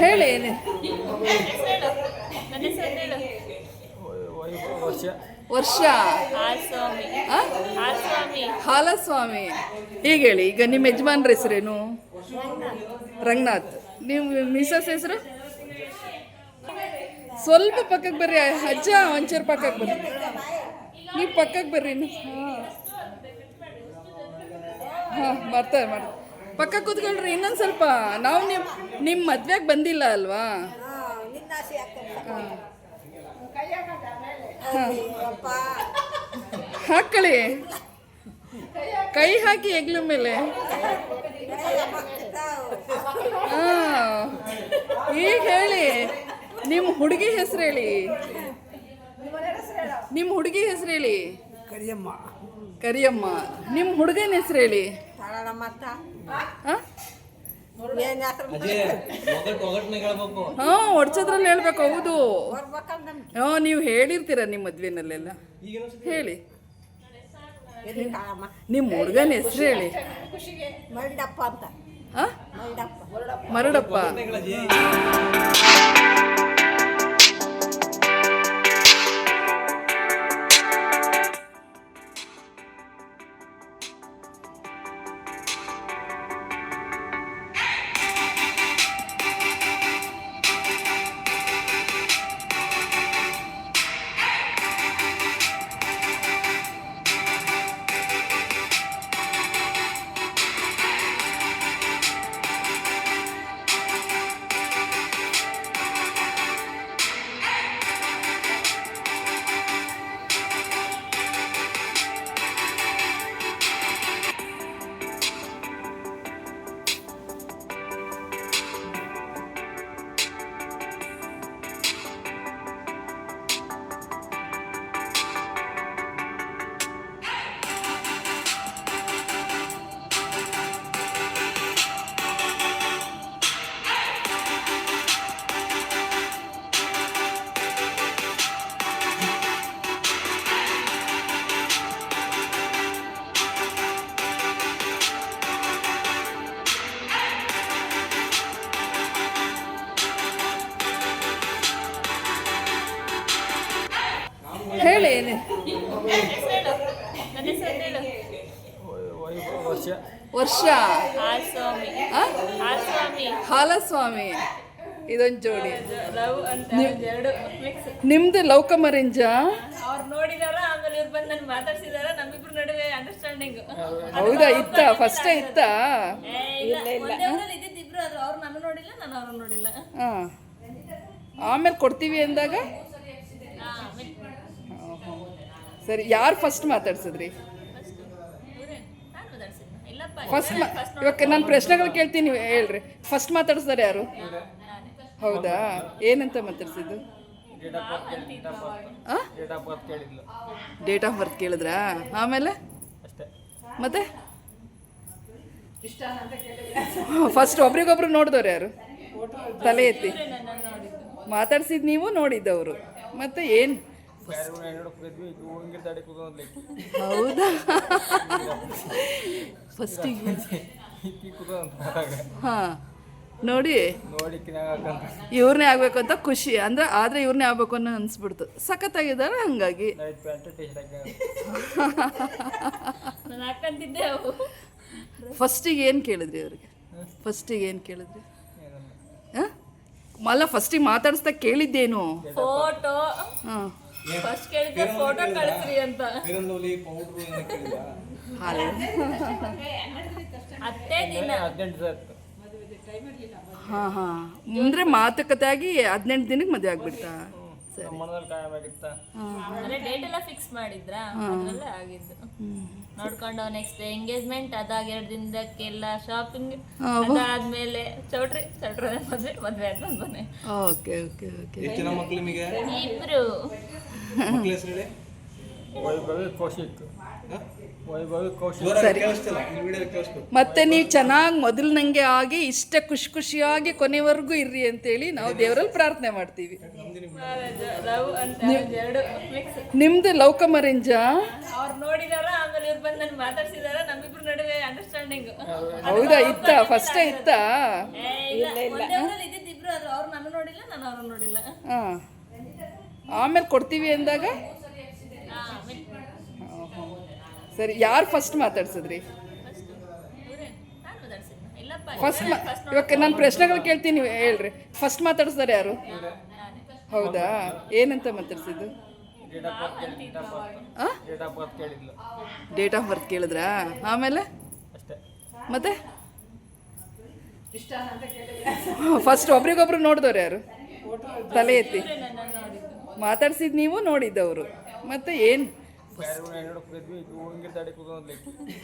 ಹೇಳಿ ಏನು ವರ್ಷ ಆ? ಹಾಲಸ್ವಾಮಿ. ಈಗ ಹೇಳಿ, ಈಗ ನಿಮ್ಮ ಯಜಮಾನ್ರ ಹೆಸರೇನು? ರಂಗನಾಥ್. ನೀವು ಮಿಸಸ್ ಹೆಸರು? ಸ್ವಲ್ಪ ಪಕ್ಕಕ್ಕೆ ಬರ್ರಿ ಅಜ್ಜ, ಒಂಚೂರು ಪಕ್ಕಕ್ಕೆ ಬರ್ರಿ. ನೀವು ಪಕ್ಕಕ್ಕೆ ಬರ್ರಿ. ಹಾಂ ಮಾಡ್ತಾರೆ ಮಾಡಿ ಪಕ್ಕ ಕೂತ್ಕೊಳ್ರಿ ಇನ್ನೊಂದು ಸ್ವಲ್ಪ. ನಾವು ನಿಮ್ಮ ಮದ್ವೆಗೆ ಬಂದಿಲ್ಲ ಅಲ್ವಾ? ಹಾಕೊಳ್ಳಿ, ಕೈ ಹಾಕಿ ಹೆಗ್ಲ ಮೇಲೆ. ಹಾಂ ಈಗ ಹೇಳಿ, ನಿಮ್ಮ ಹುಡುಗಿ ಹೆಸರು ಹೇಳಿ. ನಿಮ್ಮ ಹುಡುಗಿ ಹೆಸರು ಹೇಳಿ. ಕರಿಯಮ್ಮ. ಕರಿಯಮ್ಮ. ನಿಮ್ಮ ಹುಡುಗನ ಹೆಸರು ಹೇಳಿ. ಹಾಂ ಒಡ್ಸೋದ್ರಲ್ಲಿ ಹೇಳ್ಬೇಕು. ಹೌದು. ಹಾಂ ನೀವು ಹೇಳಿರ್ತೀರ ನಿಮ್ಮ ಮದ್ವೆನಲ್ಲೆಲ್ಲ. ಹೇಳಿ ನಿಮ್ಮ ಹುಡುಗನ ಹೆಸರು ಹೇಳಿ. ಮರಡಪ್ಪ ಅಂತ. ಹಾಂ ಮರಡಪ್ಪ. ಹೇಳಿ ಏನು ವರ್ಷ. ಹಾಲಸ್ವಾಮಿ. ಇದೊಂದು ಜೋಡಿ. ನಿಮ್ದು ಲೌಕಮರಿಂಜ. ಹೌದಾ? ಇತ್ತ ಫಸ್ಟ್ ಇತ್ತ? ಹಾಂ ಆಮೇಲೆ ಕೊಡ್ತೀವಿ ಅಂದಾಗ ಸರಿ. ಯಾರು ಫಸ್ಟ್ ಮಾತಾಡ್ಸಿದ್ರಿ? ಫಸ್ಟ್ ಇವಾಗ ನಾನು ಪ್ರಶ್ನೆಗಳು ಕೇಳ್ತೀನಿ, ಹೇಳ್ರಿ. ಫಸ್ಟ್ ಮಾತಾಡ್ಸಿದಾರೆ ಯಾರು? ಹೌದಾ? ಏನಂತ ಮಾತಾಡ್ಸಿದ್ದು? Date of birth ಕೇಳಿದ್ರಾ? ಆಮೇಲೆ ಮತ್ತೆ ಫಸ್ಟ್ ಒಬ್ರಿಗೊಬ್ರು ನೋಡಿದವ್ರು ಯಾರು? ತಲೆ ಎತ್ತಿ ಮಾತಾಡ್ಸಿದ್ ನೀವು, ನೋಡಿದ್ದವರು. ಮತ್ತೆ ಏನು? ಹೌದಾ? ಫಸ್ಟಿಗೆ ಹಾಂ ನೋಡಿ ಇವ್ರನ್ನೇ ಆಗ್ಬೇಕು ಅಂತ ಖುಷಿ ಅಂದ್ರೆ, ಆದರೆ ಇವ್ರನ್ನೇ ಆಗ್ಬೇಕು ಅನ್ನೋ ಅನ್ಸ್ಬಿಡ್ತು. ಸಖತ್ತಾಗಿದ್ದಾರೆ ಹಂಗಾಗಿ. ಫಸ್ಟಿಗೆ ಏನು ಕೇಳಿದ್ರಿ ಅವ್ರಿಗೆ? ಫಸ್ಟಿಗೆ ಏನು ಕೇಳಿದ್ರಿ? ಹಾಂ ಮಲ್ಲ ಫಸ್ಟಿಗೆ ಮಾತಾಡಿಸ್ತಾ ಕೇಳಿದ್ದೇನು? ಫೋಟೋ. ಹಾಂ ಫಸ್ಟ್ ಕೇಳಿದ್ದೆ ಫೋಟೋ ಕಳಿಸ್ರಿ ಅಂತ. ಅತ್ತೇ ದಿನ ಹಾಂ ಹಾಂ ಅಂದರೆ ಮಾತುಕತೆ ಆಗಿ 18 ದಿನಕ್ಕೆ ಮದುವೆ ಆಗ್ಬಿಡ್ತಾ? ಡೇಟ್ ಎಲ್ಲ ಫಿಕ್ಸ್ ಮಾಡಿದ್ರಾ? ಅದರಲ್ಲೇ ಆಗಿದ್ದು. ನೋಡ್ಕೊಂಡು ನೆಕ್ಸ್ಟ್ ಎಂಗೇಜ್ಮೆಂಟ್, ಅದಾಗ 2 ದಿನದಕ್ಕೆಲ್ಲ ಶಾಪಿಂಗ್, ಅದಾದ್ಮೇಲೆ ಚೌಟ್ರಿ ಮದ್ವೆ ಆದ್ಮೇಲೆ ಬನ್ನಿ. Okay okay okay. ಇಬ್ರು ಸರಿ. ಮತ್ತೆ ನೀವು ಚೆನ್ನಾಗಿ ಮೊದಲಿನಂಗೆ ಆಗಿ ಇಷ್ಟ ಖುಷಿ ಖುಷಿಯಾಗಿ ಕೊನೆವರೆಗೂ ಇರ್ರಿ ಅಂತೇಳಿ ನಾವು ದೇವರಲ್ಲಿ ಪ್ರಾರ್ಥನೆ ಮಾಡ್ತೀವಿ. ನಿಮ್ದು ಲೌಕಮರಿಂಜ. ಅವ್ರು ನೋಡಿದಾರ, ಆಮೇಲೆ ಇವ್ರು ಬಂದು ನನ್ನ ಮಾತಾಡ್ಸಿದಾರ. ನಮ್ಮಿಬ್ರು ನಡುವೆ ಅಂಡರ್ಸ್ಟ್ಯಾಂಡಿಂಗ್. ಹೌದಾ? ಇತ್ತ ಫಸ್ಟ್ ಇತ್ತ? ಇದ್ದಿದ್ರು ನೋಡೋದಾದ್ರು ಅವ್ರು ನಾನು ನೋಡಿಲ್ಲ, ನಾನು ಅವ್ರನ್ನ ನೋಡಿಲ್ಲ. ಹಾಂ, ಆಮೇಲೆ ಕೊಡ್ತೀವಿ ಅಂದಾಗ ಸರಿ. ಯಾರು ಫಸ್ಟ್ ಮಾತಾಡ್ಸಿದ್ರಿ? ಫಸ್ಟ್ ಇವಾಗ ನಾನು ಪ್ರಶ್ನೆಗಳು ಕೇಳ್ತೀನಿ, ಹೇಳ್ರಿ. ಫಸ್ಟ್ ಮಾತಾಡಿಸ್ತಾರೆ ಯಾರು? ಹೌದಾ, ಏನಂತ ಮಾತಾಡ್ಸಿದ್ದು? Date of birth ಕೇಳಿದ್ರಾ? ಆಮೇಲೆ ಮತ್ತೆ ಫಸ್ಟ್ ಒಬ್ರಿಗೊಬ್ರು ನೋಡಿದವ್ರು ಯಾರು? ತಲೆ ಎತ್ತಿ ಮಾತಾಡ್ಸಿದ್ ನೀವು, ನೋಡಿದ್ದವರು. ಮತ್ತೆ ಏನು?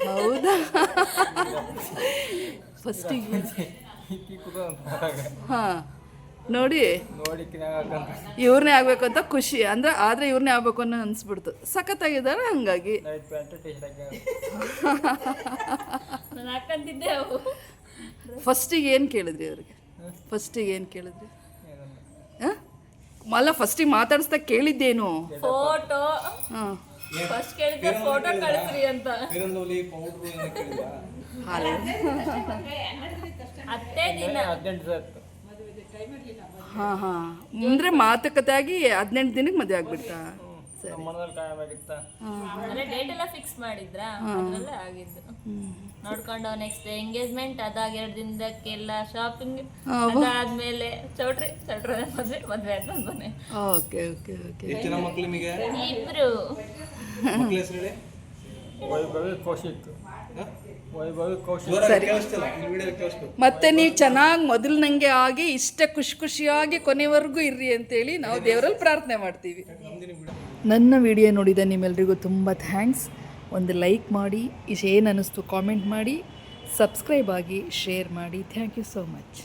ಹೌದಾ? ಫಸ್ಟಿಗೆ ಹಾಂ ನೋಡಿ ಇವ್ರನ್ನೇ ಆಗ್ಬೇಕು ಅಂತ ಖುಷಿ ಅಂದ್ರೆ, ಆದರೆ ಇವ್ರನ್ನೇ ಆಗ್ಬೇಕು ಅನ್ನೋ ಅನ್ಸ್ಬಿಡ್ತು. ಸಖತ್ತಾಗಿದ್ದಾರೆ ಹಂಗಾಗಿ. ಫಸ್ಟಿಗೆ ಏನು ಕೇಳಿದ್ರಿ ಅವ್ರಿಗೆ? ಫಸ್ಟಿಗೆ ಏನು ಕೇಳಿದ್ರಿ? ಹಾಂ, ಅಲ್ಲ ಫಸ್ಟಿಗೆ ಮಾತಾಡಿಸ್ತಾ ಕೇಳಿದ್ದೇನು? ಫೋಟೋ. ಹಾಂ, ಫಸ್ಟ್ ಕೇಳಿದ್ದೆ ಫೋಟೋ ಕಳಿಸ್ರಿ ಅಂತ. ಅತ್ತೇ ದಿನ ಹಾಂ ಹಾಂ, ಅಂದರೆ ಮಾತುಕತೆ ಆಗಿ 18 ದಿನಕ್ಕೆ ಮದುವೆ ಆಗ್ಬಿಡ್ತಾ? ಸರಿ. ಅಂದ್ರೆ ಡೇಟ್ ಎಲ್ಲ ಫಿಕ್ಸ್ ಮಾಡಿದ್ರಾ, ಅದ್ರಲ್ಲೇ ಆಗಿದ್ದು. ನೋಡ್ಕೊಂಡು ನೆಕ್ಸ್ಟ್ ಎಂಗೇಜ್ಮೆಂಟ್, ಅದಾಗ 2 ದಿನದಕ್ಕೆಲ್ಲ ಶಾಪಿಂಗ್, ಅದಾದ್ಮೇಲೆ ಚೌಟ್ರಿ ಮದ್ವೆ ಆದ್ಮೇಲೆ ಮನೆ. Okay okay okay. ಇಬ್ರು ಸರಿ. ಮತ್ತೆ ನೀವು ಚೆನ್ನಾಗಿ ಮೊದಲಿನಂಗೆ ಆಗಿ ಇಷ್ಟ ಖುಷಿಯಾಗಿ ಕೊನೆವರೆಗೂ ಇರ್ರಿ ಅಂತೇಳಿ ನಾವು ದೇವರಲ್ಲಿ ಪ್ರಾರ್ಥನೆ ಮಾಡ್ತೀವಿ. ನನ್ನ ವಿಡಿಯೋ ನೋಡಿದ ನಿಮ್ಮೆಲ್ರಿಗೂ ತುಂಬ ಥ್ಯಾಂಕ್ಸ್. ಒಂದು ಲೈಕ್ ಮಾಡಿ, ಏನು ಅನ್ನಿಸ್ತು ಕಾಮೆಂಟ್ ಮಾಡಿ, ಸಬ್ಸ್ಕ್ರೈಬ್ ಆಗಿ, ಶೇರ್ ಮಾಡಿ. Thank you so much.